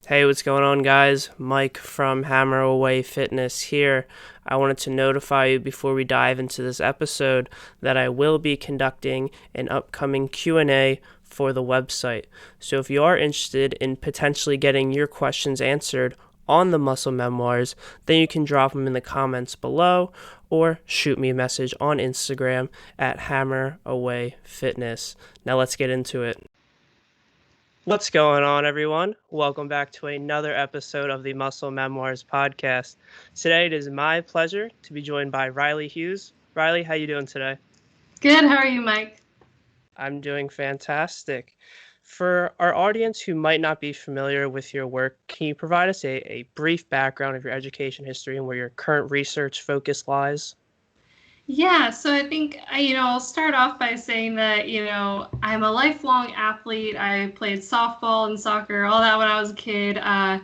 Hey, what's going on, guys? Mike from Hammer Away Fitness here. I wanted to notify you before we dive into this episode that I will be conducting an upcoming Q&A for the website. So if you are interested in potentially getting your questions answered on the Muscle Memoirs, then you can drop them in the comments below or shoot me a message on Instagram at Hammer Away Fitness. Now let's get into it. What's going on, everyone? Welcome back to another episode of the Muscle Memoirs Podcast. Today, it is my pleasure to be joined by Riley Hughes. Riley, how you doing today? Good. How are you, Mike? I'm doing fantastic. For our audience who might not be familiar with your work, can you provide us a brief background of your education history and where your current research focus lies? Yeah, so I think, I'll start off by saying that, I'm a lifelong athlete. I played softball and soccer, all that when I was a kid. As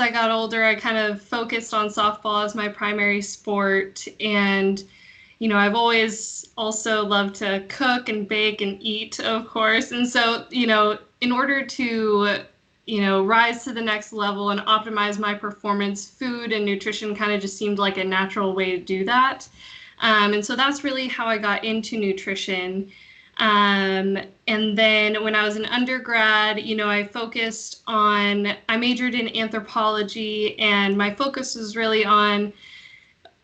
I got older, I kind of focused on softball as my primary sport. And, I've always also loved to cook and bake and eat, of course. And so, in order to, rise to the next level and optimize my performance, food and nutrition kind of just seemed like a natural way to do that. And so that's really how I got into nutrition. And then when I was an undergrad, I majored in anthropology, and my focus was really on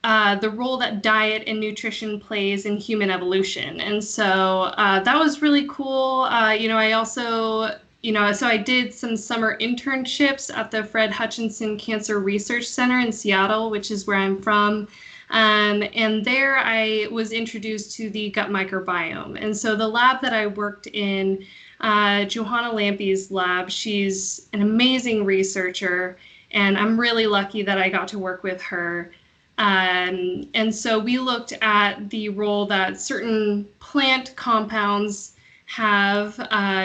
the role that diet and nutrition plays in human evolution. And so that was really cool. I also so I did some summer internships at the Fred Hutchinson Cancer Research Center in Seattle, which is where I'm from. And there I was introduced to the gut microbiome. And so the lab that I worked in, Johanna Lampe's lab, she's an amazing researcher, and I'm really lucky that I got to work with her. And so we looked at the role that certain plant compounds have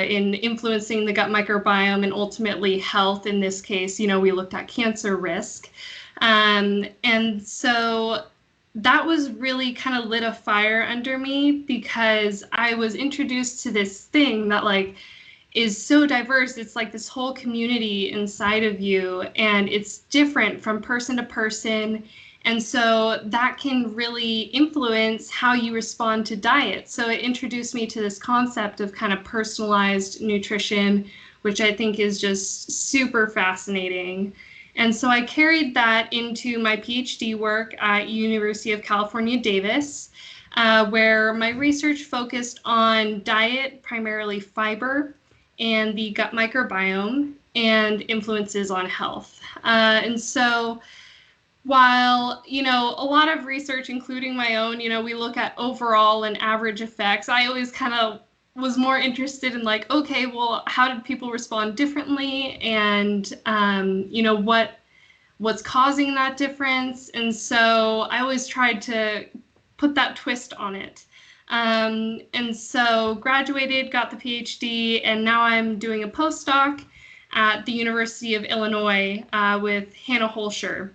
in influencing the gut microbiome and ultimately health. In this case, we looked at cancer risk. And so that was really kind of lit a fire under me, because I was introduced to this thing that is so diverse. It's like this whole community inside of you, and it's different from person to person. And so that can really influence how you respond to diet. So it introduced me to this concept of kind of personalized nutrition, which I think is just super fascinating. And so I carried that into my PhD work at University of California, Davis, where my research focused on diet, primarily fiber, and the gut microbiome and influences on health. And so while, a lot of research, including my own, we look at overall and average effects, I always kind of was more interested in okay, well, how did people respond differently, and what's causing that difference? And so I always tried to put that twist on it. And so graduated, got the PhD, and now I'm doing a postdoc at the University of Illinois with Hannah Holscher.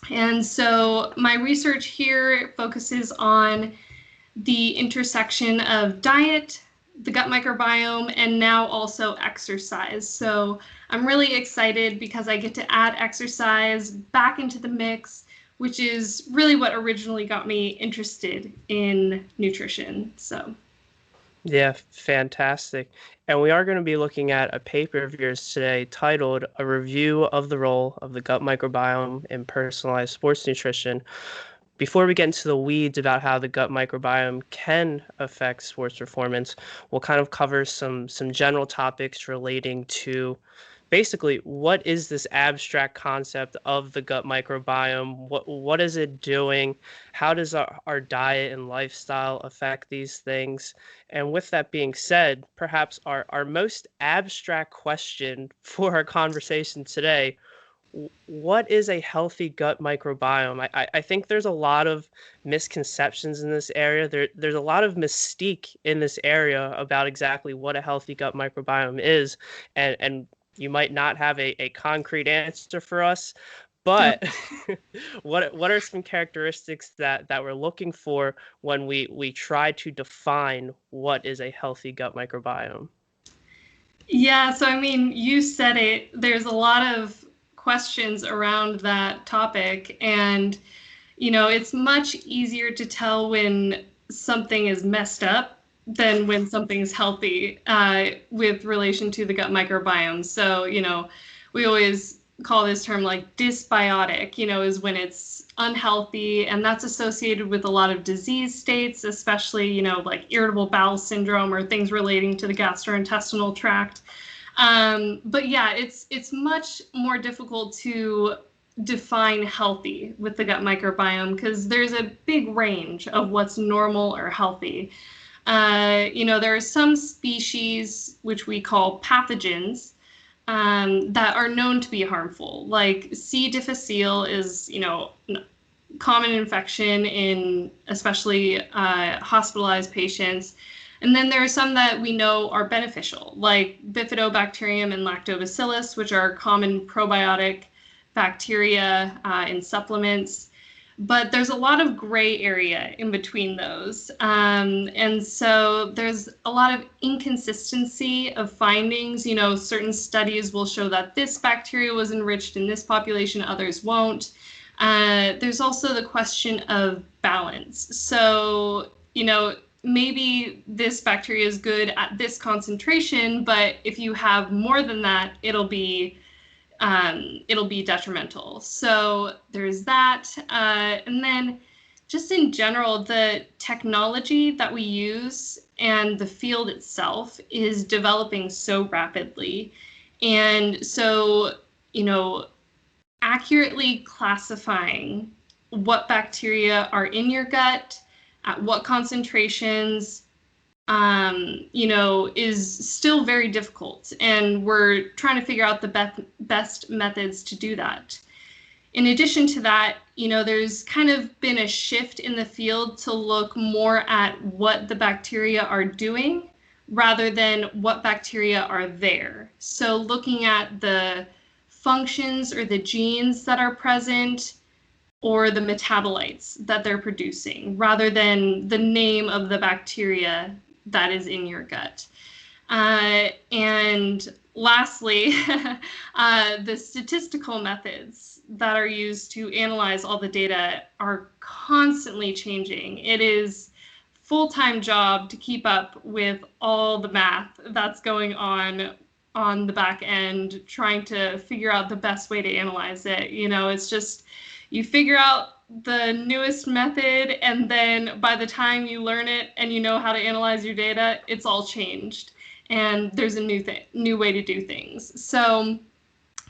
And so my research here focuses on the intersection of diet, the gut microbiome, and now also exercise. So I'm really excited because I get to add exercise back into the mix, which is really what originally got me interested in nutrition. Yeah, fantastic. And we are going to be looking at a paper of yours today titled A Review of the Role of the Gut Microbiome in Personalized Sports Nutrition. Before we get into the weeds about how the gut microbiome can affect sports performance, we'll kind of cover some general topics relating to basically what is this abstract concept of the gut microbiome? What is it doing? How does our diet and lifestyle affect these things? And with that being said, perhaps our most abstract question for our conversation today: what is a healthy gut microbiome? I think there's a lot of misconceptions in this area. There's a lot of mystique in this area about exactly what a healthy gut microbiome is. And you might not have a concrete answer for us, but what are some characteristics that we're looking for when we try to define what is a healthy gut microbiome? Yeah, so I mean, you said it. There's a lot of questions around that topic, and it's much easier to tell when something is messed up than when something's healthy with relation to the gut microbiome. So, we always call this term like dysbiotic, is when it's unhealthy, and that's associated with a lot of disease states, especially, like irritable bowel syndrome or things relating to the gastrointestinal tract. But yeah, it's much more difficult to define healthy with the gut microbiome because there's a big range of what's normal or healthy. There are some species which we call pathogens that are known to be harmful. Like C. difficile is, common infection in especially hospitalized patients. And then there are some that we know are beneficial, like Bifidobacterium and Lactobacillus, which are common probiotic bacteria in supplements. But there's a lot of gray area in between those. And so there's a lot of inconsistency of findings. Certain studies will show that this bacteria was enriched in this population, others won't. There's also the question of balance. So, maybe this bacteria is good at this concentration, but if you have more than that, it'll be detrimental. So there's that. And then just in general, the technology that we use and the field itself is developing so rapidly. And so, accurately classifying what bacteria are in your gut, at what concentrations, is still very difficult. And we're trying to figure out the best methods to do that. In addition to that, there's kind of been a shift in the field to look more at what the bacteria are doing rather than what bacteria are there. So looking at the functions or the genes that are present or the metabolites that they're producing rather than the name of the bacteria that is in your gut. And lastly, the statistical methods that are used to analyze all the data are constantly changing. It is a full-time job to keep up with all the math that's going on the back end, trying to figure out the best way to analyze it. It's just, you figure out the newest method, and then by the time you learn it and you know how to analyze your data, it's all changed. And there's a new way to do things. So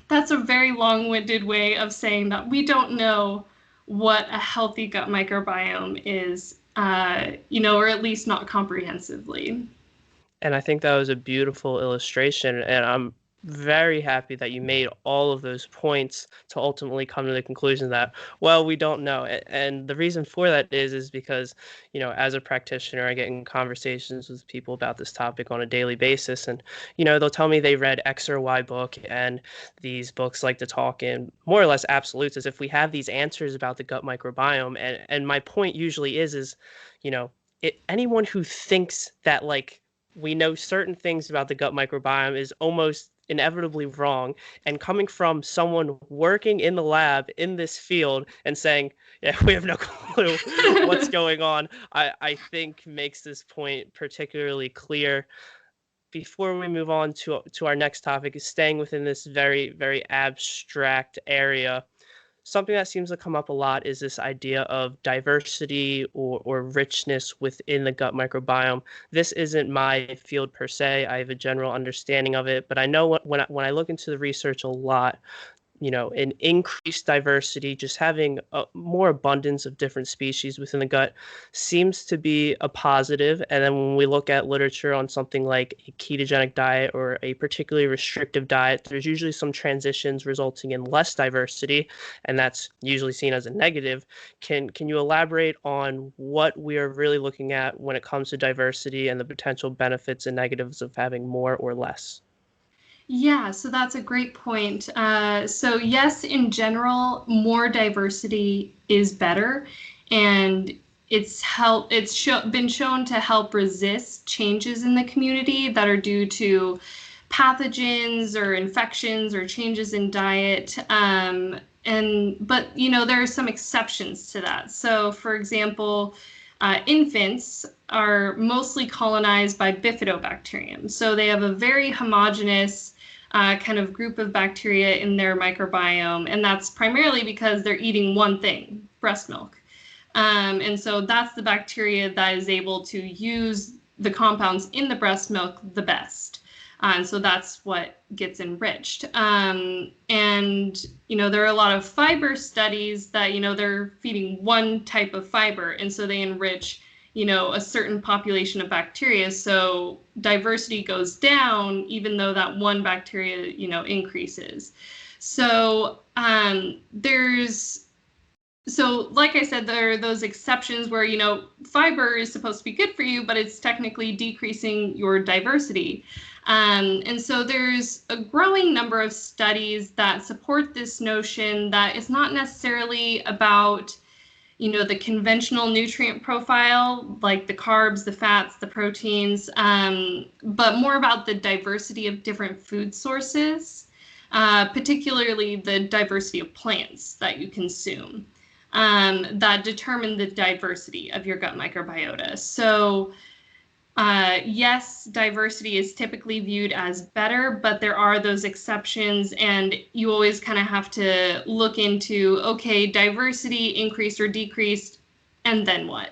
that's a very long-winded way of saying that we don't know what a healthy gut microbiome is, or at least not comprehensively. And I think that was a beautiful illustration. And I'm very happy that you made all of those points to ultimately come to the conclusion that, well, we don't know. And the reason for that is because, as a practitioner, I get in conversations with people about this topic on a daily basis. And, they'll tell me they read X or Y book, and these books like to talk in more or less absolutes as if we have these answers about the gut microbiome. And my point usually is, anyone who thinks that we know certain things about the gut microbiome is almost inevitably wrong. And coming from someone working in the lab in this field and saying, yeah, we have no clue what's going on, I think makes this point particularly clear. Before we move on to our next topic, is staying within this very, very abstract area. Something that seems to come up a lot is this idea of diversity or richness within the gut microbiome. This isn't my field per se. I have a general understanding of it, but I know when I look into the research a lot, an increased diversity, just having a more abundance of different species within the gut seems to be a positive. And then when we look at literature on something like a ketogenic diet or a particularly restrictive diet, there's usually some transitions resulting in less diversity, and that's usually seen as a negative. Can you elaborate on what we are really looking at when it comes to diversity and the potential benefits and negatives of having more or less? Yeah, so that's a great point. So yes, in general, more diversity is better, and been shown to help resist changes in the community that are due to pathogens or infections or changes in diet. But there are some exceptions to that. So, for example, infants are mostly colonized by bifidobacterium. So they have a very homogeneous kind of group of bacteria in their microbiome, and that's primarily because they're eating one thing, breast milk. And so that's the bacteria that is able to use the compounds in the breast milk the best. And so that's what gets enriched. And, there are a lot of fiber studies that, they're feeding one type of fiber. And so they enrich, a certain population of bacteria. So diversity goes down, even though that one bacteria, increases. So So like I said, there are those exceptions where, fiber is supposed to be good for you, but it's technically decreasing your diversity. And so there's a growing number of studies that support this notion that it's not necessarily about, the conventional nutrient profile, like the carbs, the fats, the proteins, but more about the diversity of different food sources, particularly the diversity of plants that you consume. That determine the diversity of your gut microbiota. So yes, diversity is typically viewed as better, but there are those exceptions, and you always kind of have to look into, okay, diversity increased or decreased, and then what?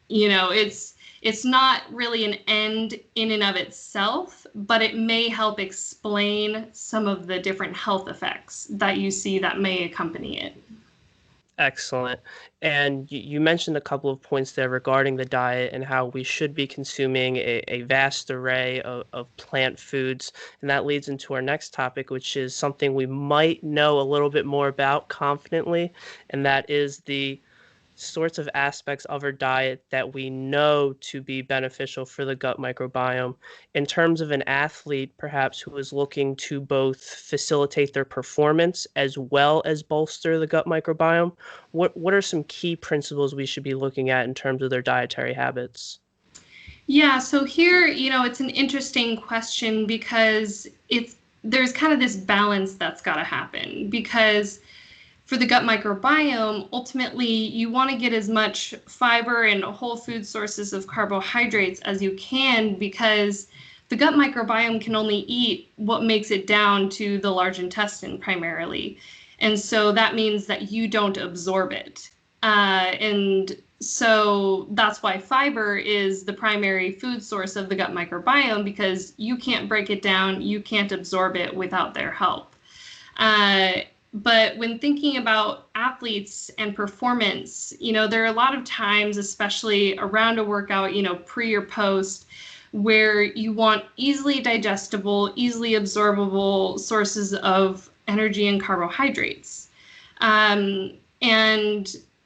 It's not really an end in and of itself, but it may help explain some of the different health effects that you see that may accompany it. Excellent. And you mentioned a couple of points there regarding the diet and how we should be consuming a vast array of plant foods. And that leads into our next topic, which is something we might know a little bit more about confidently, and that is the sorts of aspects of our diet that we know to be beneficial for the gut microbiome. In terms of an athlete, perhaps, who is looking to both facilitate their performance as well as bolster the gut microbiome, what are some key principles we should be looking at in terms of their dietary habits? Yeah, so here, it's an interesting question because there's kind of this balance that's got to happen, because for the gut microbiome, ultimately, you want to get as much fiber and whole food sources of carbohydrates as you can, because the gut microbiome can only eat what makes it down to the large intestine primarily. And so that means that you don't absorb it. And so that's why fiber is the primary food source of the gut microbiome, because you can't break it down, you can't absorb it without their help. But when thinking about athletes and performance, there are a lot of times, especially around a workout, pre or post, where you want easily digestible, easily absorbable sources of energy and carbohydrates. And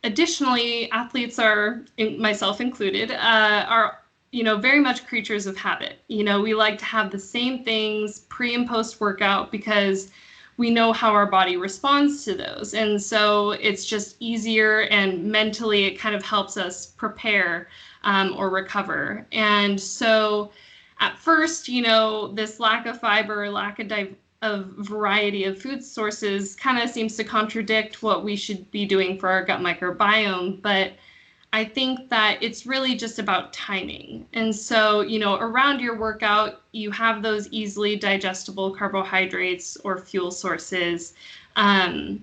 additionally, athletes are, myself included, are very much creatures of habit. We like to have the same things pre and post workout because we know how our body responds to those. And so it's just easier, and mentally it kind of helps us prepare or recover. And so at first, this lack of fiber, lack of variety of food sources kind of seems to contradict what we should be doing for our gut microbiome. But I think that it's really just about timing. And so, around your workout, you have those easily digestible carbohydrates or fuel sources. And,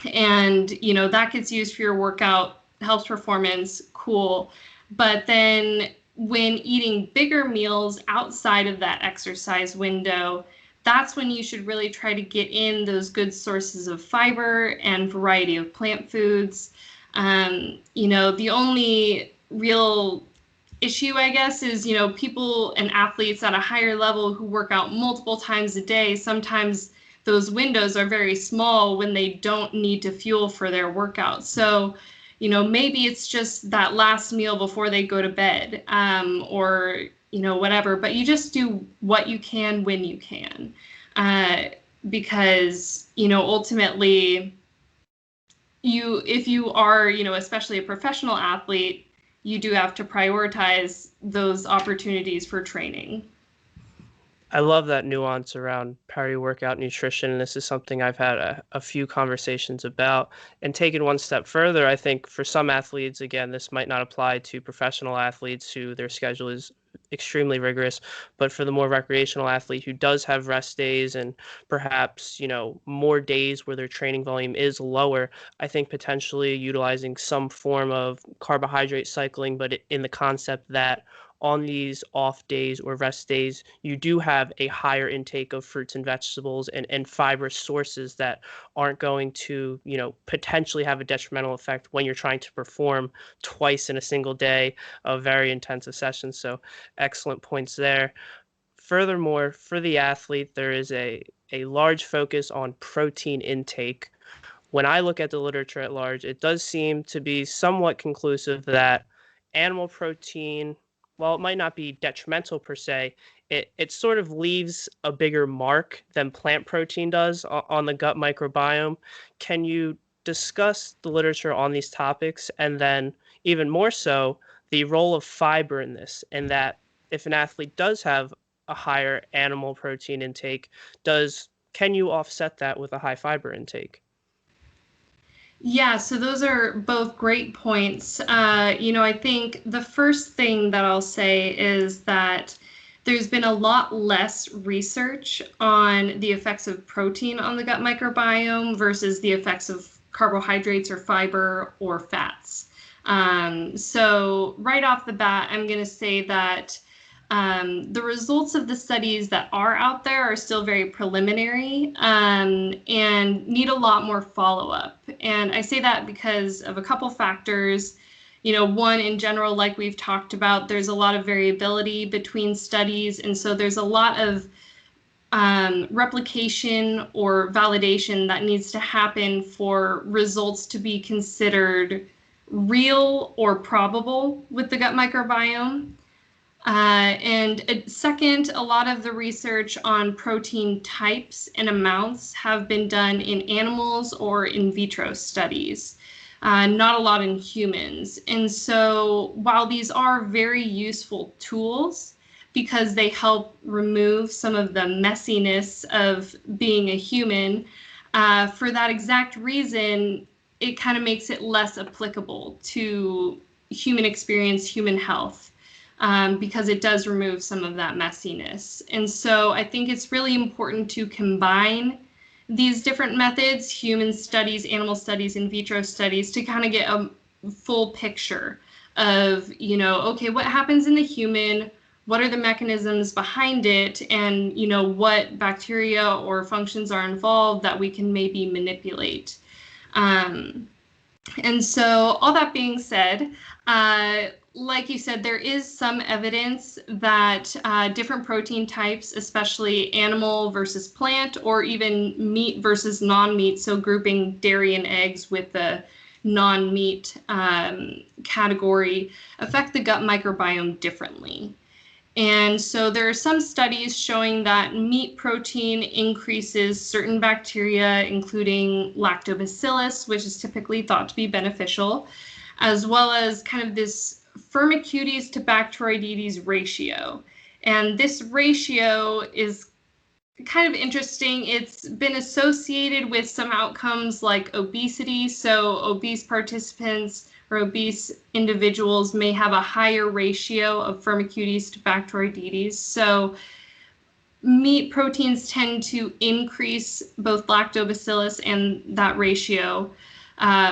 that gets used for your workout, helps performance, cool. But then when eating bigger meals outside of that exercise window, that's when you should really try to get in those good sources of fiber and variety of plant foods. The only real issue, I guess, is, people and athletes at a higher level who work out multiple times a day, sometimes those windows are very small when they don't need to fuel for their workout. So, maybe it's just that last meal before they go to bed, or, whatever, but you just do what you can when you can, because, ultimately, if you are, especially a professional athlete, you do have to prioritize those opportunities for training. I love that nuance around peri-workout nutrition. And this is something I've had a few conversations about. And taken one step further, I think for some athletes, again, this might not apply to professional athletes who their schedule is extremely rigorous, but for the more recreational athlete who does have rest days and perhaps, more days where their training volume is lower, I think potentially utilizing some form of carbohydrate cycling, but in the concept that on these off days or rest days, you do have a higher intake of fruits and vegetables and fibrous sources that aren't going to, potentially have a detrimental effect when you're trying to perform twice in a single day of very intensive sessions. So excellent points there. Furthermore, for the athlete, there is a large focus on protein intake. When I look at the literature at large, it does seem to be somewhat conclusive that animal protein, while it might not be detrimental per se, it sort of leaves a bigger mark than plant protein does on the gut microbiome. Can you discuss the literature on these topics, and then even more so, the role of fiber in this, and that if an athlete does have a higher animal protein intake, can you offset that with a high fiber intake? Yeah, so those are both great points. I think the first thing that I'll say is that there's been a lot less research on the effects of protein on the gut microbiome versus the effects of carbohydrates or fiber or fats. So right off the bat, I'm going to say that the results of the studies that are out there are still very preliminary and need a lot more follow-up. And I say that because of a couple factors. One, in general, like we've talked about, there's a lot of variability between studies. And so there's a lot of replication or validation that needs to happen for results to be considered real or probable with the gut microbiome. And second, a lot of the research on protein types and amounts have been done in animals or in vitro studies, not a lot in humans. And so while these are very useful tools because they help remove some of the messiness of being a human, for that exact reason, it kind of makes it less applicable to human experience, human health. Because it does remove some of that messiness. And so I think it's really important to combine these different methods, human studies, animal studies, in vitro studies, to kind of get a full picture of, okay, what happens in the human, what are the mechanisms behind it, and, what bacteria or functions are involved that we can maybe manipulate. And so all that being said, like you said, there is some evidence that different protein types, especially animal versus plant, or even meat versus non-meat, so grouping dairy and eggs with the non-meat category, affect the gut microbiome differently. And so there are some studies showing that meat protein increases certain bacteria, including lactobacillus, which is typically thought to be beneficial, as well as kind of this Firmicutes to Bacteroidetes ratio. And this ratio is kind of interesting. It's been associated with some outcomes like obesity. So obese participants or obese individuals may have a higher ratio of Firmicutes to Bacteroidetes. So meat proteins tend to increase both lactobacillus and that ratio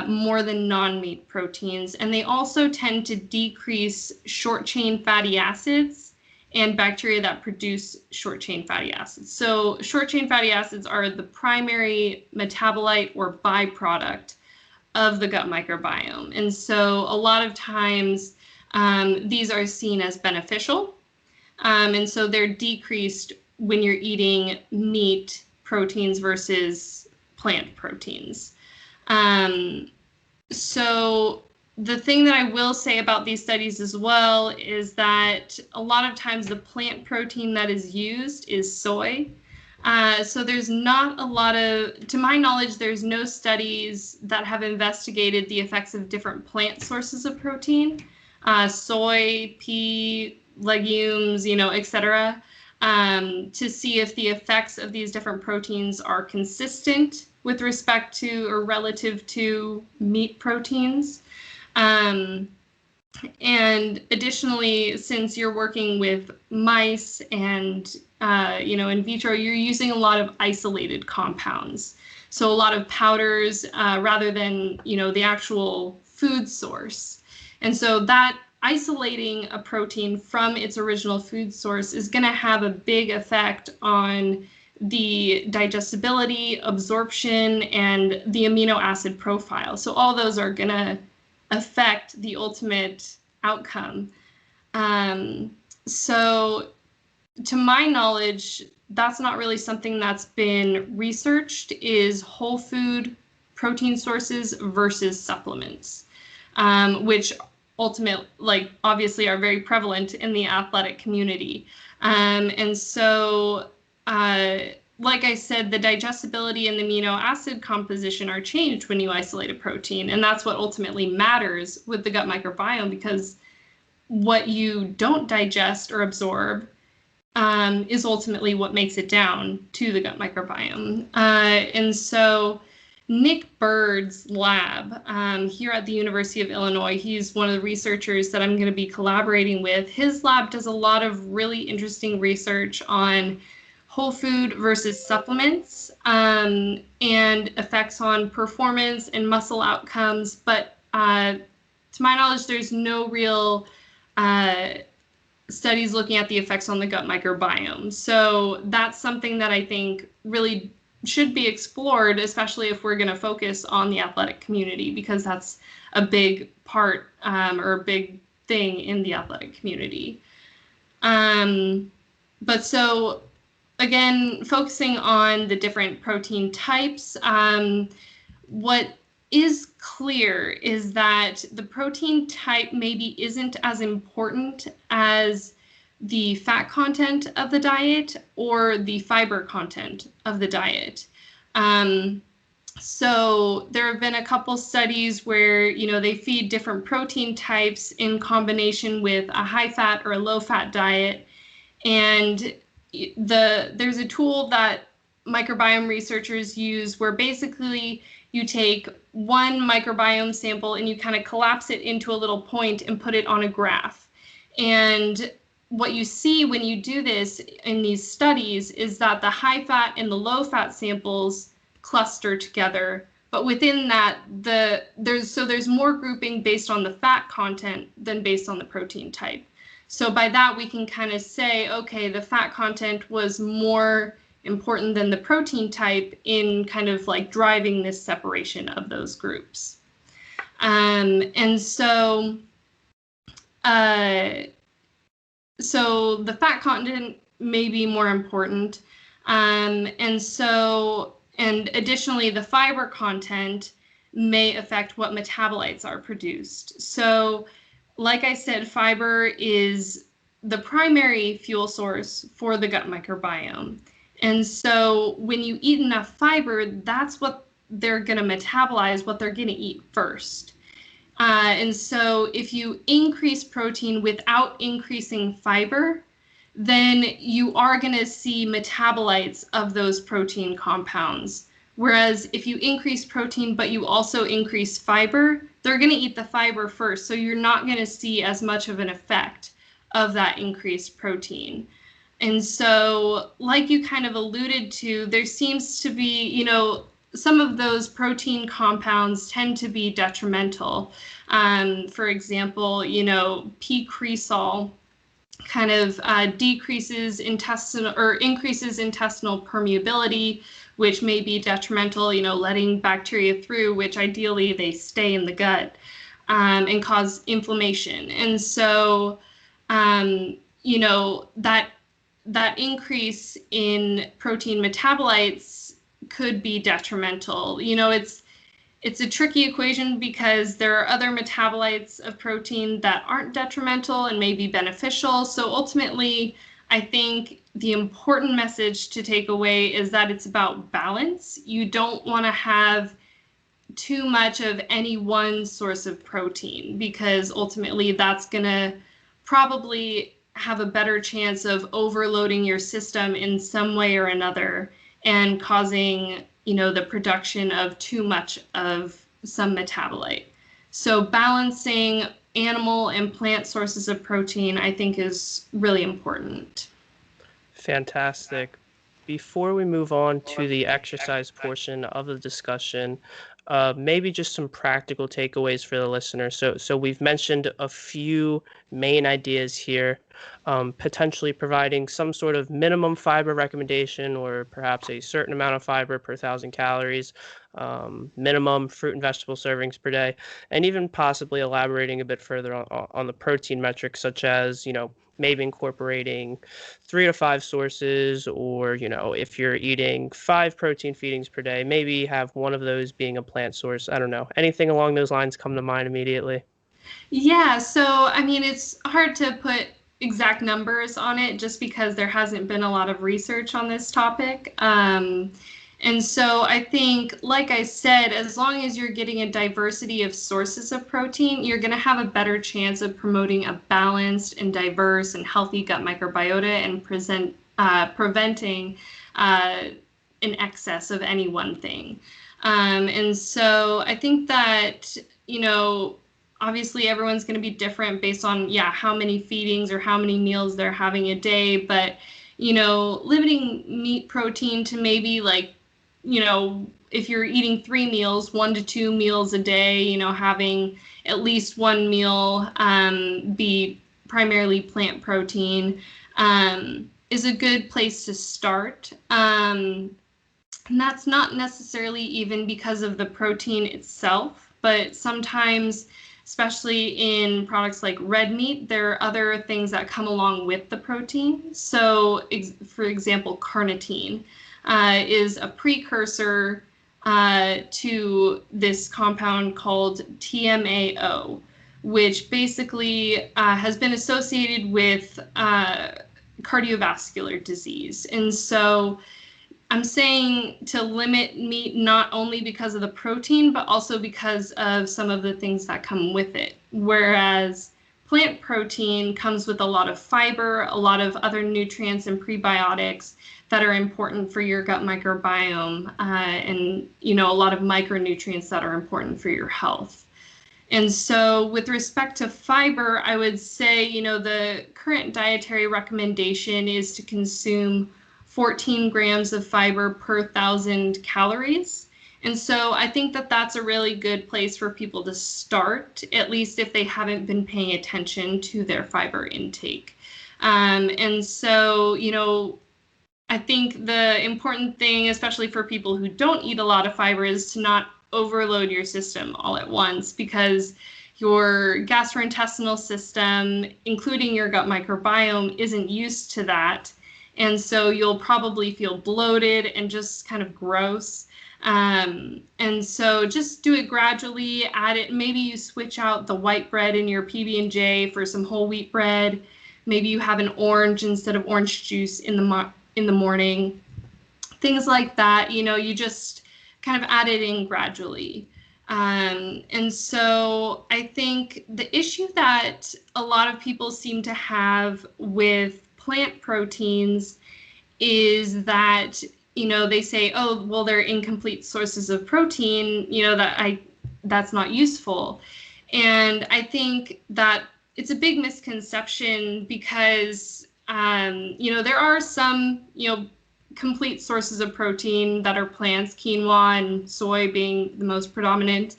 more than non-meat proteins. And they also tend to decrease short-chain fatty acids and bacteria that produce short-chain fatty acids. So short-chain fatty acids are the primary metabolite or byproduct of the gut microbiome. And so a lot of times these are seen as beneficial. And so they're decreased when you're eating meat proteins versus plant proteins. So the thing that I will say about these studies as well is that a lot of times the plant protein that is used is soy. So there's not a lot of, to my knowledge, there's no studies that have investigated the effects of different plant sources of protein, soy, pea, legumes, etc. to see if the effects of these different proteins are consistent with respect to or relative to meat proteins. And additionally, since you're working with mice and, in vitro, you're using a lot of isolated compounds. So a lot of powders rather than, the actual food source. And so that isolating a protein from its original food source is going to have a big effect on the digestibility, absorption, and the amino acid profile. So all those are going to affect the ultimate outcome. So to my knowledge, that's not really something that's been researched, is whole food protein sources versus supplements, which ultimately, obviously are very prevalent in the athletic community. And so, like I said, the digestibility and the amino acid composition are changed when you isolate a protein. And that's what ultimately matters with the gut microbiome, because what you don't digest or absorb is ultimately what makes it down to the gut microbiome. And so Nick Bird's lab here at the University of Illinois, he's one of the researchers that I'm going to be collaborating with. His lab does a lot of really interesting research on whole food versus supplements and effects on performance and muscle outcomes. But to my knowledge, there's no real studies looking at the effects on the gut microbiome. So that's something that I think really should be explored, especially if we're going to focus on the athletic community, because that's a big part or a big thing in the athletic community. But so again, focusing on the different protein types, what is clear is that the protein type maybe isn't as important as the fat content of the diet or the fiber content of the diet. So there have been a couple studies where, they feed different protein types in combination with a high fat or a low fat diet. And there's a tool that microbiome researchers use where basically you take one microbiome sample and you kind of collapse it into a little point and put it on a graph. And what you see when you do this in these studies is that the high fat and the low fat samples cluster together. But within that, there's more grouping based on the fat content than based on the protein type. So by that, we can kind of say, okay, the fat content was more important than the protein type in kind of driving this separation of those groups. And so the fat content may be more important. And additionally, the fiber content may affect what metabolites are produced. So like I said, fiber is the primary fuel source for the gut microbiome. And so when you eat enough fiber, that's what they're going to metabolize, what they're going to eat first. And so if you increase protein without increasing fiber, then you are going to see metabolites of those protein compounds. Whereas if you increase protein, but you also increase fiber, they're going to eat the fiber first. So you're not going to see as much of an effect of that increased protein. And so, like you kind of alluded to, there seems to be, some of those protein compounds tend to be detrimental. For example, P-cresol kind of decreases intestinal or increases intestinal permeability, which may be detrimental, letting bacteria through, which ideally they stay in the gut and cause inflammation. And so, that increase in protein metabolites could be detrimental. It's a tricky equation because there are other metabolites of protein that aren't detrimental and may be beneficial. So ultimately, I think the important message to take away is that it's about balance. You don't want to have too much of any one source of protein, because ultimately that's going to probably have a better chance of overloading your system in some way or another and causing, the production of too much of some metabolite. So balancing animal and plant sources of protein, I think, is really important. Fantastic. Before we move on to the exercise portion of the discussion, maybe just some practical takeaways for the listener. So we've mentioned a few main ideas here, potentially providing some sort of minimum fiber recommendation or perhaps a certain amount of fiber per 1,000 calories, minimum fruit and vegetable servings per day, and even possibly elaborating a bit further on the protein metrics, such as, maybe incorporating 3 to 5 sources, or, if you're eating 5 protein feedings per day, maybe have one of those being a plant source. I don't know. Anything along those lines come to mind immediately? Yeah, so I mean, it's hard to put exact numbers on it just because there hasn't been a lot of research on this topic. And so I think, like I said, as long as you're getting a diversity of sources of protein, you're going to have a better chance of promoting a balanced and diverse and healthy gut microbiota and preventing an excess of any one thing. And so I think that, obviously everyone's going to be different based on, how many feedings or how many meals they're having a day. But, limiting meat protein to maybe if you're eating 3 meals, 1 to 2 meals a day, having at least one meal be primarily plant protein is a good place to start. And that's not necessarily even because of the protein itself, but sometimes, especially in products like red meat, there are other things that come along with the protein. So, for example, carnitine is a precursor to this compound called TMAO, which basically has been associated with cardiovascular disease. And so I'm saying to limit meat not only because of the protein, but also because of some of the things that come with it. Whereas plant protein comes with a lot of fiber, a lot of other nutrients and prebiotics that are important for your gut microbiome, and a lot of micronutrients that are important for your health. And so with respect to fiber, I would say, the current dietary recommendation is to consume 14 grams of fiber per 1,000 calories. And so I think that that's a really good place for people to start, at least if they haven't been paying attention to their fiber intake. And so, I think the important thing, especially for people who don't eat a lot of fiber, is to not overload your system all at once, because your gastrointestinal system, including your gut microbiome, isn't used to that. And so you'll probably feel bloated and just kind of gross. And so just do it gradually, add it. Maybe you switch out the white bread in your PB&J for some whole wheat bread. Maybe you have an orange instead of orange juice in the morning. Things like that, you just kind of add it in gradually. And so I think the issue that a lot of people seem to have with plant proteins is that, they say, oh, well, they're incomplete sources of protein, that's not useful. And I think that it's a big misconception because, there are some, complete sources of protein that are plants, quinoa and soy being the most predominant.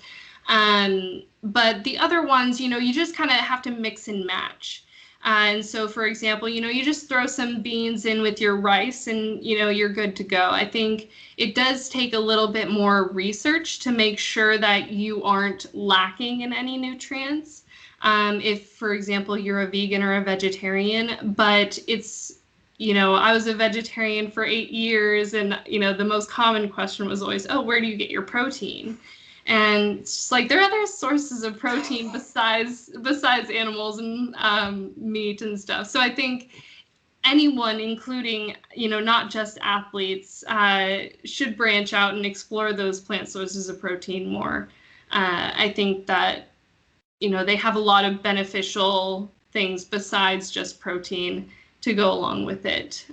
But the other ones, you just kind of have to mix and match. And so, for example, you just throw some beans in with your rice and, you're good to go. I think it does take a little bit more research to make sure that you aren't lacking in any nutrients. If, for example, you're a vegan or a vegetarian, but it's, I was a vegetarian for 8 years, and, the most common question was always, oh, where do you get your protein? And it's just like, there are other sources of protein besides animals and meat and stuff. So I think anyone, including, not just athletes, should branch out and explore those plant sources of protein more. I think that, they have a lot of beneficial things besides just protein to go along with it.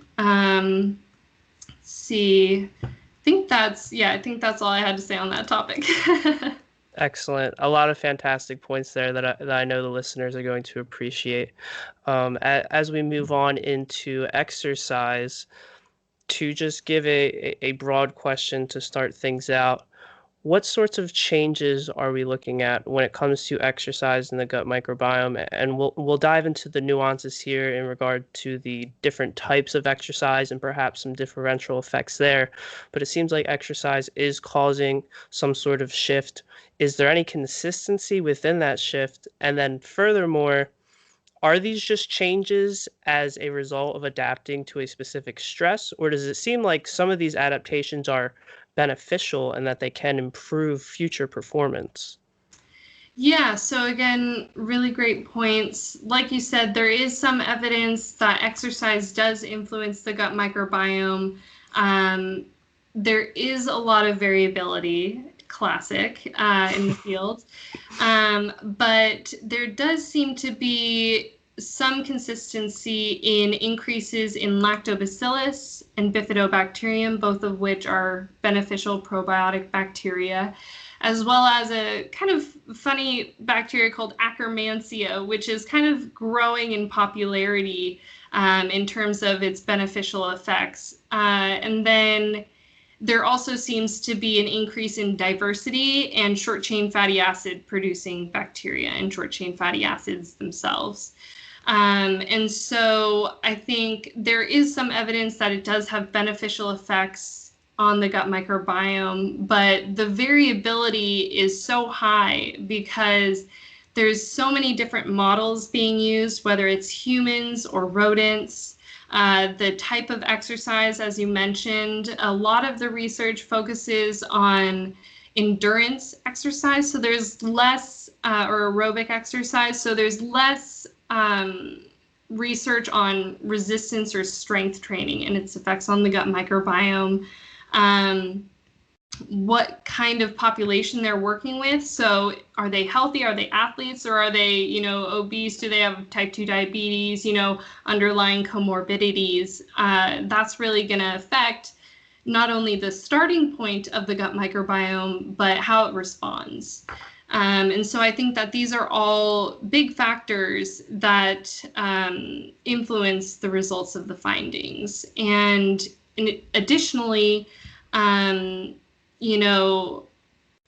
See, I think that's all I had to say on that topic. Excellent. A lot of fantastic points there that I know the listeners are going to appreciate. As we move on into exercise, to just give a broad question to start things out, what sorts of changes are we looking at when it comes to exercise in the gut microbiome? And we'll dive into the nuances here in regard to the different types of exercise and perhaps some differential effects there. But it seems like exercise is causing some sort of shift. Is there any consistency within that shift? And then furthermore, are these just changes as a result of adapting to a specific stress, or does it seem like some of these adaptations are beneficial and that they can improve future performance? Yeah, so again, really great points. Like you said, there is some evidence that exercise does influence the gut microbiome. There is a lot of variability, classic, in the field. But there does seem to be some consistency in increases in lactobacillus and bifidobacterium, both of which are beneficial probiotic bacteria, as well as a kind of funny bacteria called Akkermansia, which is kind of growing in popularity in terms of its beneficial effects. And then there also seems to be an increase in diversity and short-chain fatty acid producing bacteria and short-chain fatty acids themselves. And so I think there is some evidence that it does have beneficial effects on the gut microbiome, but the variability is so high because there's so many different models being used, whether it's humans or rodents. The type of exercise, as you mentioned, a lot of the research focuses on endurance exercise. So there's less, or aerobic exercise. So there's less research on resistance or strength training and its effects on the gut microbiome. What kind of population they're working with. So are they healthy? Are they athletes? Or are they, obese? Do they have type 2 diabetes, underlying comorbidities? That's really going to affect not only the starting point of the gut microbiome, but how it responds. And so I think that these are all big factors that influence the results of the findings. And additionally,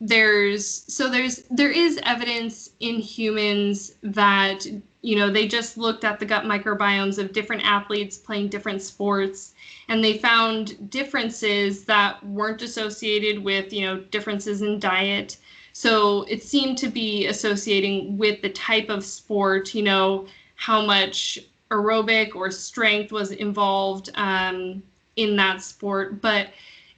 there is evidence in humans that, they just looked at the gut microbiomes of different athletes playing different sports, and they found differences that weren't associated with, differences in diet. So it seemed to be associating with the type of sport, how much aerobic or strength was involved in that sport. But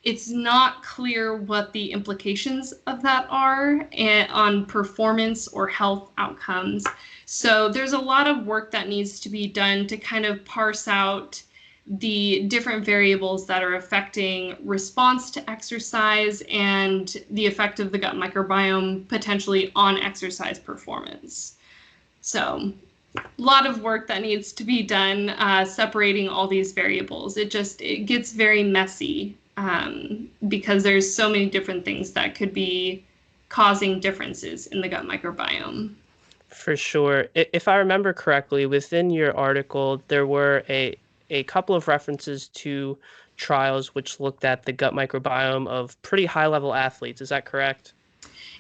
it's not clear what the implications of that are on performance or health outcomes. So there's a lot of work that needs to be done to kind of parse out the different variables that are affecting response to exercise and the effect of the gut microbiome potentially on exercise performance. So a lot of work that needs to be done separating all these variables. It gets very messy because there's so many different things that could be causing differences in the gut microbiome. For sure. If I remember correctly, within your article, there were a couple of references to trials which looked at the gut microbiome of pretty high-level athletes. Is that correct?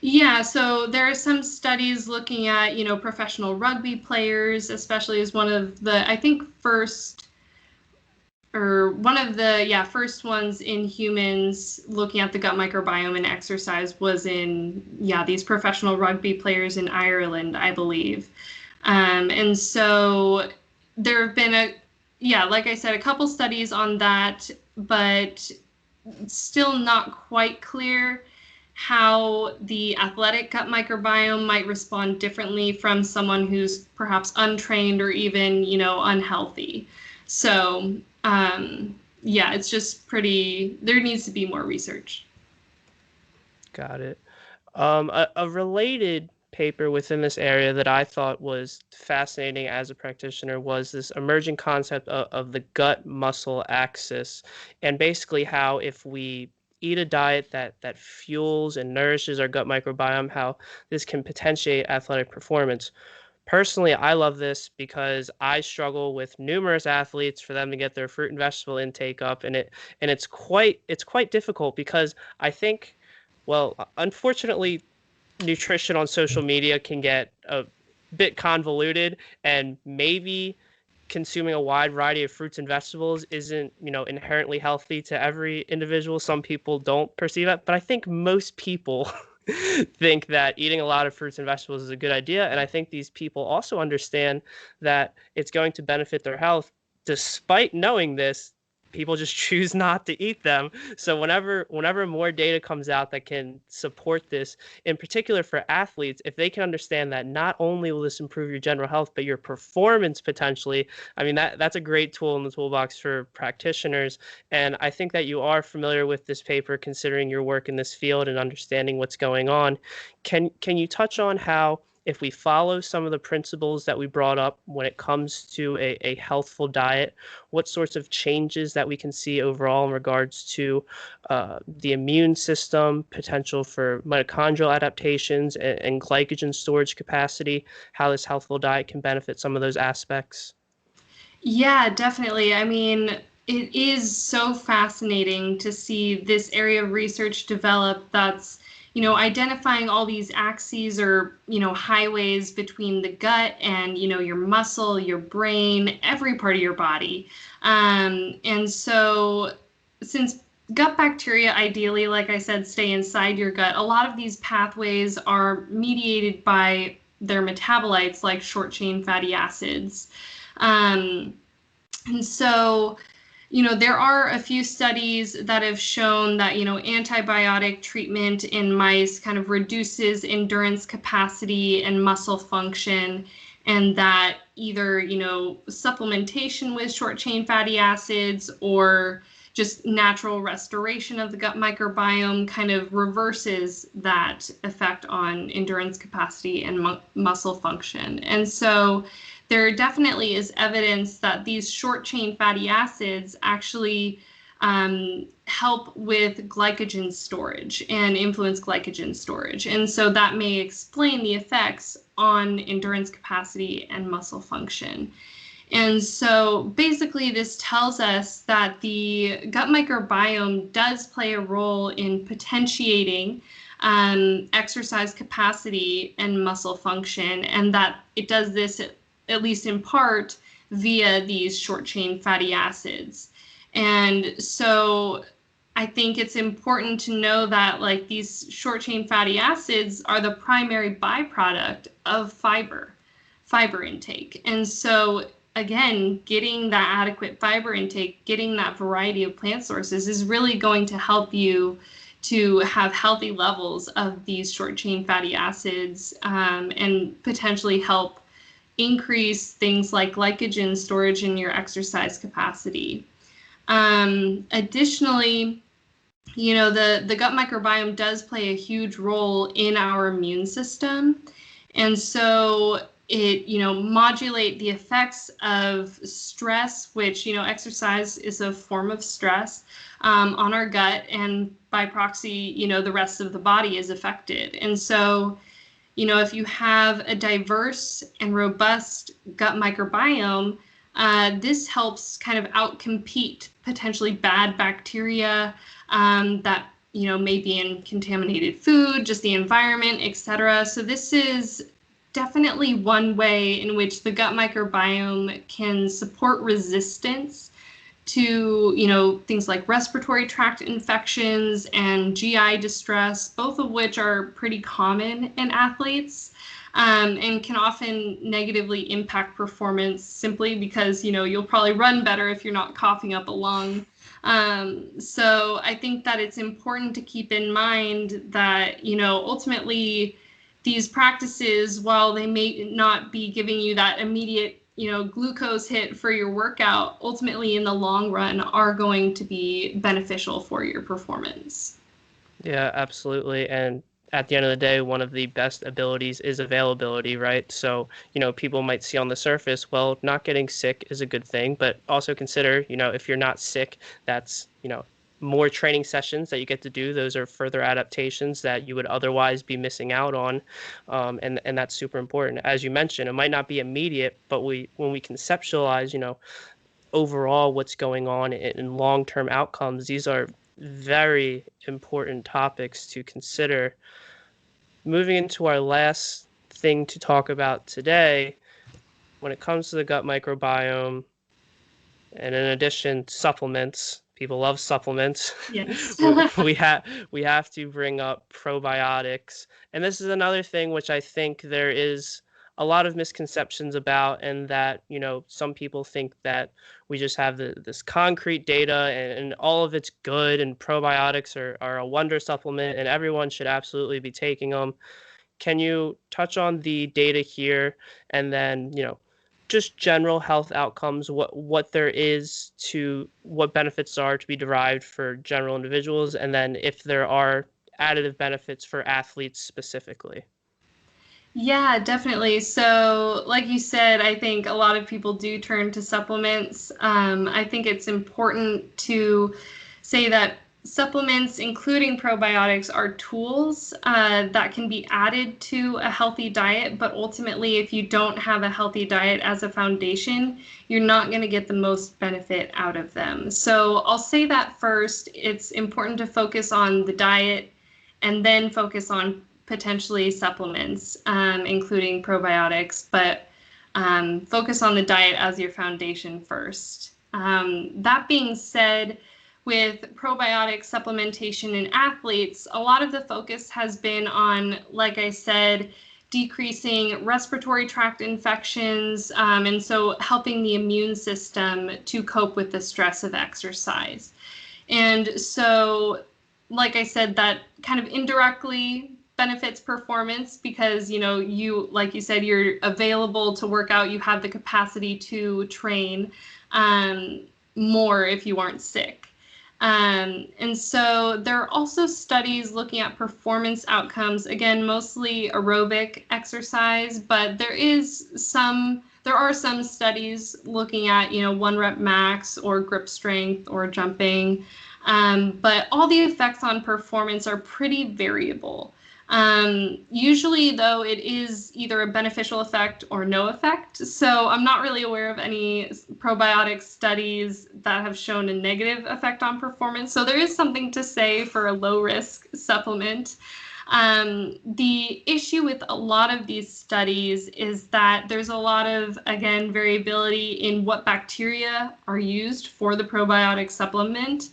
Yeah, so there are some studies looking at, professional rugby players, especially as one of the, I think, first ones in humans looking at the gut microbiome and exercise was in, these professional rugby players in Ireland, I believe. And so there have been like I said, a couple studies on that, but still not quite clear how the athletic gut microbiome might respond differently from someone who's perhaps untrained or even, unhealthy. So, it's just there needs to be more research. Got it. A related paper within this area that I thought was fascinating as a practitioner was this emerging concept of the gut muscle axis, and basically how if we eat a diet that fuels and nourishes our gut microbiome, how this can potentiate athletic performance. Personally, I love this because I struggle with numerous athletes for them to get their fruit and vegetable intake up, and it's quite difficult because I think, well, unfortunately, nutrition on social media can get a bit convoluted, and maybe consuming a wide variety of fruits and vegetables isn't, inherently healthy to every individual. Some people don't perceive it, but I think most people think that eating a lot of fruits and vegetables is a good idea. And I think these people also understand that it's going to benefit their health. Despite knowing this, people just choose not to eat them. So whenever more data comes out that can support this, in particular for athletes, if they can understand that not only will this improve your general health, but your performance potentially, I mean, that's a great tool in the toolbox for practitioners. And I think that you are familiar with this paper considering your work in this field and understanding what's going on. Can you touch on how, if we follow some of the principles that we brought up when it comes to a healthful diet, what sorts of changes that we can see overall in regards to the immune system, potential for mitochondrial adaptations, and glycogen storage capacity, how this healthful diet can benefit some of those aspects? Yeah, definitely. I mean, it is so fascinating to see this area of research develop that's, identifying all these axes or, highways between the gut and, your muscle, your brain, every part of your body. And so since gut bacteria ideally, like I said, stay inside your gut, a lot of these pathways are mediated by their metabolites like short chain fatty acids. Um, and so, there are a few studies that have shown that, antibiotic treatment in mice kind of reduces endurance capacity and muscle function, and that either, supplementation with short chain fatty acids or just natural restoration of the gut microbiome kind of reverses that effect on endurance capacity and muscle function. And so there definitely is evidence that these short chain fatty acids actually help with glycogen storage and influence glycogen storage. And so that may explain the effects on endurance capacity and muscle function. And so basically this tells us that the gut microbiome does play a role in potentiating exercise capacity and muscle function, and that it does this at least in part via these short chain fatty acids. And so I think it's important to know that like these short chain fatty acids are the primary byproduct of fiber intake. And so again, getting that adequate fiber intake, getting that variety of plant sources is really going to help you to have healthy levels of these short chain fatty acids, and potentially help increase things like glycogen storage in your exercise capacity. Additionally, the gut microbiome does play a huge role in our immune system. And so it, modulate the effects of stress, which, exercise is a form of stress, on our gut, and by proxy, the rest of the body is affected. And so, if you have a diverse and robust gut microbiome, this helps kind of outcompete potentially bad bacteria that, may be in contaminated food, just the environment, etc. So this is definitely one way in which the gut microbiome can support resistance to, things like respiratory tract infections and GI distress, both of which are pretty common in athletes, and can often negatively impact performance simply because, you'll probably run better if you're not coughing up a lung. So I think that it's important to keep in mind that, ultimately these practices, while they may not be giving you that immediate glucose hit for your workout, ultimately in the long run are going to be beneficial for your performance. Yeah, absolutely. And at the end of the day, one of the best abilities is availability, right? So, people might see on the surface, well, not getting sick is a good thing, but also consider, if you're not sick, that's, more training sessions that you get to do. Those are further adaptations that you would otherwise be missing out on. And that's super important. As you mentioned, it might not be immediate, but when we conceptualize, overall what's going on in long-term outcomes, these are very important topics to consider. Moving into our last thing to talk about today, when it comes to the gut microbiome, and in addition, supplements. People love supplements. Yes. we have to bring up probiotics, and this is another thing which I think there is a lot of misconceptions about, and that some people think that we just have this concrete data and all of it's good, and probiotics are a wonder supplement, and everyone should absolutely be taking them. Can you touch on the data here, and then just general health outcomes, what there is to what benefits are to be derived for general individuals, and then if there are additive benefits for athletes specifically? Yeah, definitely. So, like you said, I think a lot of people do turn to supplements. I think it's important to say that supplements, including probiotics, are tools that can be added to a healthy diet. But ultimately, if you don't have a healthy diet as a foundation, you're not going to get the most benefit out of them. So, I'll say that first. It's important to focus on the diet and then focus on potentially supplements, including probiotics, but focus on the diet as your foundation first. That being said, with probiotic supplementation in athletes, a lot of the focus has been on, like I said, decreasing respiratory tract infections, and so helping the immune system to cope with the stress of exercise. And so, like I said, that kind of indirectly benefits performance because, like you said, you're available to work out, you have the capacity to train more if you aren't sick. And so there are also studies looking at performance outcomes, again, mostly aerobic exercise, but there are some studies looking at, 1 rep max or grip strength or jumping. But all the effects on performance are pretty variable. Usually, though, it is either a beneficial effect or no effect. So I'm not really aware of any probiotic studies that have shown a negative effect on performance. So there is something to say for a low-risk supplement. The issue with a lot of these studies is that there's a lot of, again, variability in what bacteria are used for the probiotic supplement.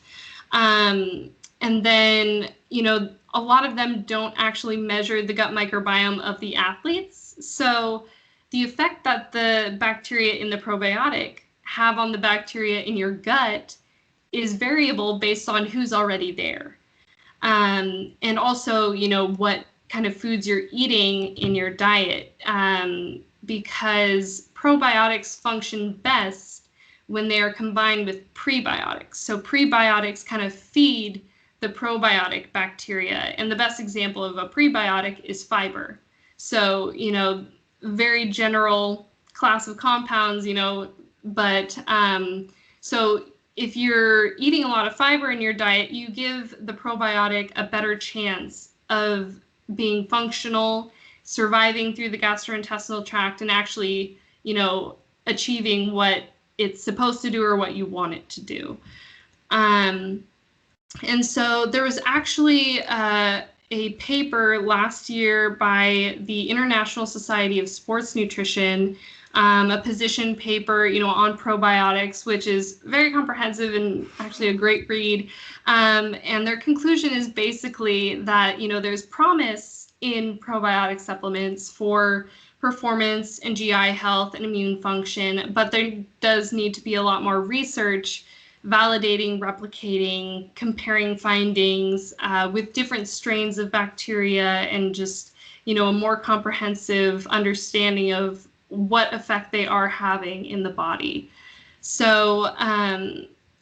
And then, a lot of them don't actually measure the gut microbiome of the athletes. So the effect that the bacteria in the probiotic have on the bacteria in your gut is variable based on who's already there. And also, what kind of foods you're eating in your diet, because probiotics function best when they are combined with prebiotics. So prebiotics kind of feed the probiotic bacteria. And the best example of a prebiotic is fiber. So, very general class of compounds, but so if you're eating a lot of fiber in your diet, you give the probiotic a better chance of being functional, surviving through the gastrointestinal tract, and actually, achieving what it's supposed to do or what you want it to do. And so there was actually a paper last year by the International Society of Sports Nutrition, a position paper, on probiotics, which is very comprehensive and actually a great read. And their conclusion is basically that, there's promise in probiotic supplements for performance and GI health and immune function, but there does need to be a lot more research validating, replicating, comparing findings with different strains of bacteria, and just, a more comprehensive understanding of what effect they are having in the body. So,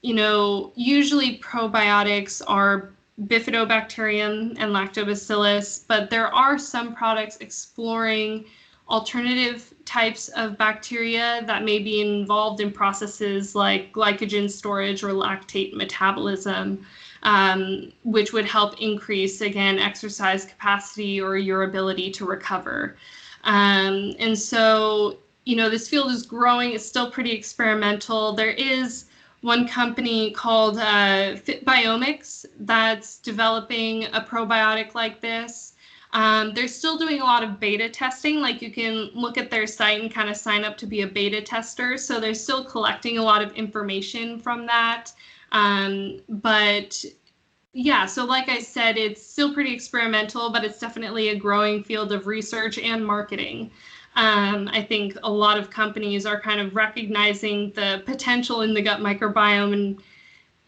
usually probiotics are Bifidobacterium and lactobacillus, but there are some products exploring alternative types of bacteria that may be involved in processes like glycogen storage or lactate metabolism, which would help increase, again, exercise capacity or your ability to recover. And so, this field is growing. It's still pretty experimental. There is one company called Biomics that's developing a probiotic like this. They're still doing a lot of beta testing. Like, you can look at their site and kind of sign up to be a beta tester. So they're still collecting a lot of information from that. But yeah, so like I said, it's still pretty experimental, but it's definitely a growing field of research and marketing. I think a lot of companies are kind of recognizing the potential in the gut microbiome and,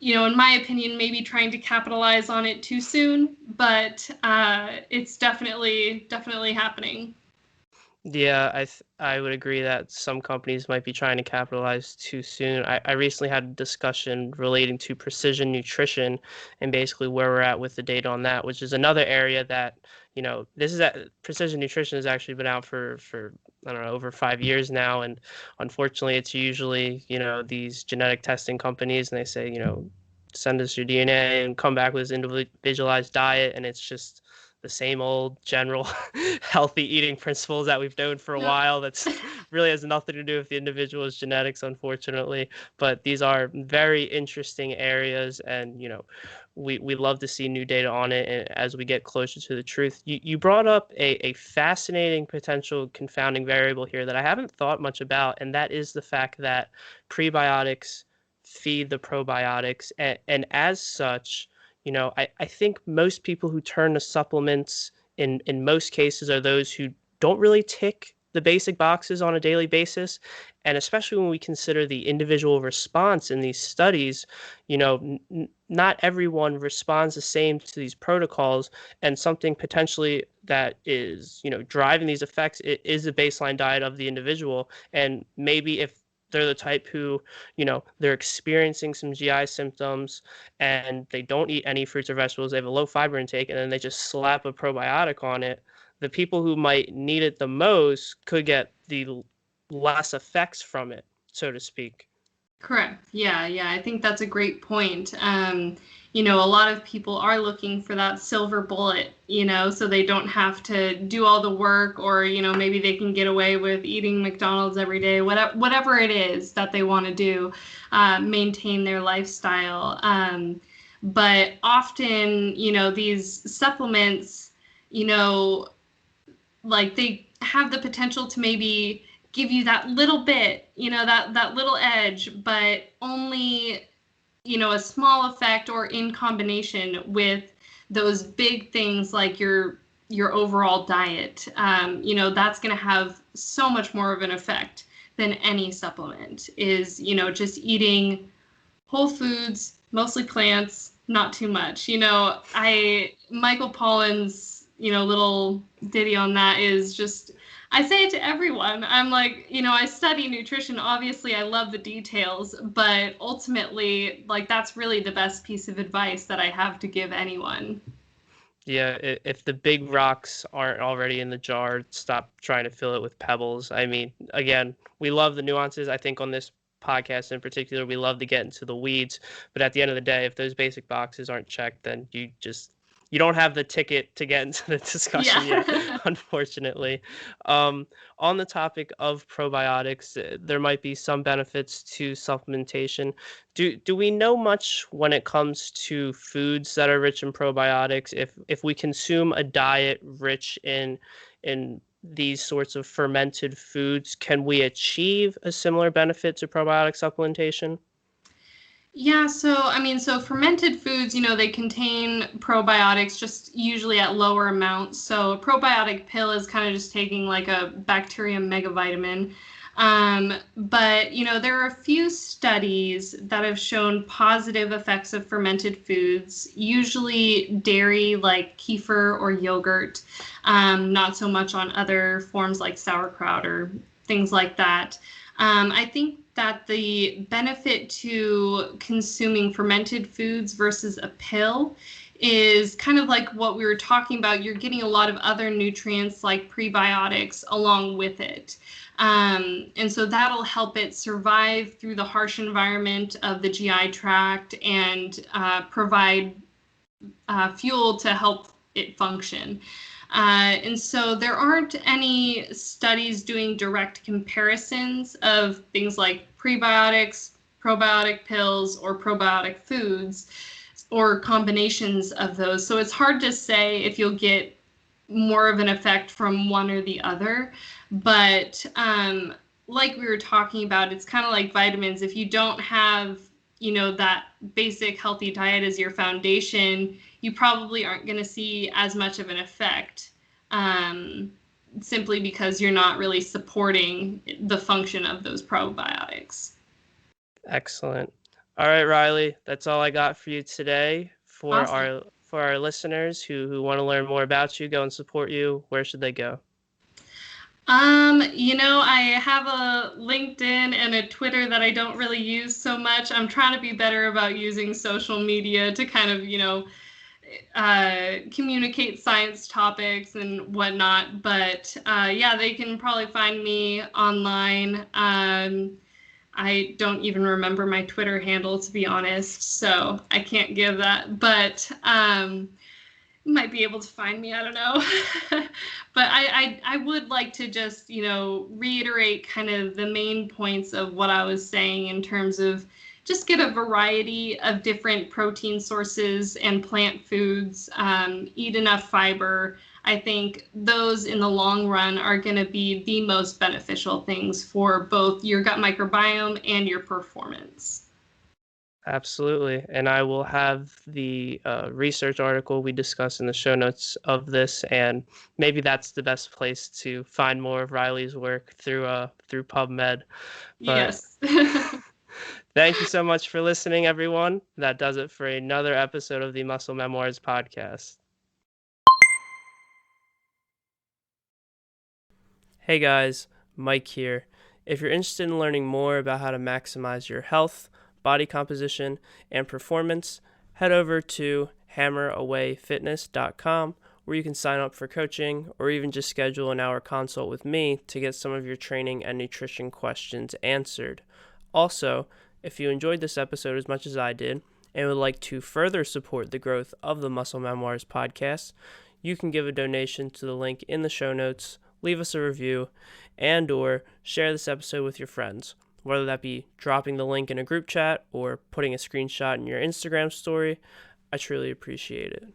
in my opinion, maybe trying to capitalize on it too soon, but it's definitely happening. Yeah, I would agree that some companies might be trying to capitalize too soon. I recently had a discussion relating to precision nutrition and basically where we're at with the data on that, which is another area that, precision nutrition has actually been out for I don't know, over 5 years now. And unfortunately, it's usually, these genetic testing companies, and they say, send us your DNA and come back with this individualized diet. And it's just the same old general healthy eating principles that we've known for a while. That's really has nothing to do with the individual's genetics, unfortunately. But these are very interesting areas, and we love to see new data on it as we get closer to the truth. You brought up a fascinating potential confounding variable here that I haven't thought much about, and that is the fact that prebiotics feed the probiotics, and as such, I think most people who turn to supplements in most cases are those who don't really tick the basic boxes on a daily basis. And especially when we consider the individual response in these studies, not everyone responds the same to these protocols. And something potentially that is, driving these effects is the baseline diet of the individual. And maybe if they're the type who, they're experiencing some GI symptoms and they don't eat any fruits or vegetables, they have a low fiber intake, and then they just slap a probiotic on it, the people who might need it the most could get the less effects from it, so to speak. Correct. Yeah. I think that's a great point. A lot of people are looking for that silver bullet, so they don't have to do all the work, or, maybe they can get away with eating McDonald's every day, whatever it is that they want to do, maintain their lifestyle. But often, these supplements, like, they have the potential to maybe give you that little bit, that little edge, but only, a small effect, or in combination with those big things like your overall diet. That's going to have so much more of an effect than any supplement is, just eating whole foods, mostly plants, not too much. Michael Pollan's, little ditty on that is just, I say it to everyone. I'm like, I study nutrition. Obviously, I love the details, but ultimately, like, that's really the best piece of advice that I have to give anyone. Yeah, if the big rocks aren't already in the jar, stop trying to fill it with pebbles. I mean, again, we love the nuances. I think on this podcast in particular, we love to get into the weeds. But at the end of the day, if those basic boxes aren't checked, then you don't have the ticket to get into the discussion yet, unfortunately. On the topic of probiotics, there might be some benefits to supplementation. Do we know much when it comes to foods that are rich in probiotics? If we consume a diet rich in these sorts of fermented foods, can we achieve a similar benefit to probiotic supplementation? Yeah, so fermented foods, they contain probiotics, just usually at lower amounts. So a probiotic pill is kind of just taking like a bacterium megavitamin. But, there are a few studies that have shown positive effects of fermented foods, usually dairy like kefir or yogurt, not so much on other forms like sauerkraut or things like that. I think that the benefit to consuming fermented foods versus a pill is kind of like what we were talking about. You're getting a lot of other nutrients like prebiotics along with it. And so that'll help it survive through the harsh environment of the GI tract and provide fuel to help it function. And so there aren't any studies doing direct comparisons of things like prebiotics, probiotic pills, or probiotic foods, or combinations of those. So it's hard to say if you'll get more of an effect from one or the other. But like we were talking about, it's kind of like vitamins. If you don't have, that basic healthy diet as your foundation, you probably aren't going to see as much of an effect, simply because you're not really supporting the function of those probiotics. Excellent. All right, Riley, that's all I got for you today. For Awesome. our listeners who want to learn more about you, go and support you, where should they go? I have a LinkedIn and a Twitter that I don't really use so much. I'm trying to be better about using social media to kind of, communicate science topics and whatnot. But they can probably find me online. I don't even remember my Twitter handle, to be honest, so I can't give that. But you might be able to find me. I don't know. But I would like to just, reiterate kind of the main points of what I was saying in terms of just get a variety of different protein sources and plant foods, eat enough fiber. I think those in the long run are going to be the most beneficial things for both your gut microbiome and your performance. Absolutely. And I will have the research article we discussed in the show notes of this, and maybe that's the best place to find more of Riley's work through PubMed. But Yes. thank you so much for listening, everyone. That does it for another episode of the Muscle Memoirs Podcast. Hey guys, Mike here. If you're interested in learning more about how to maximize your health, body composition, and performance, head over to hammerawayfitness.com, where you can sign up for coaching or even just schedule an hour consult with me to get some of your training and nutrition questions answered. Also, if you enjoyed this episode as much as I did and would like to further support the growth of the Muscle Memoirs podcast, you can give a donation to the link in the show notes, leave us a review, and or share this episode with your friends, whether that be dropping the link in a group chat or putting a screenshot in your Instagram story. I truly appreciate it.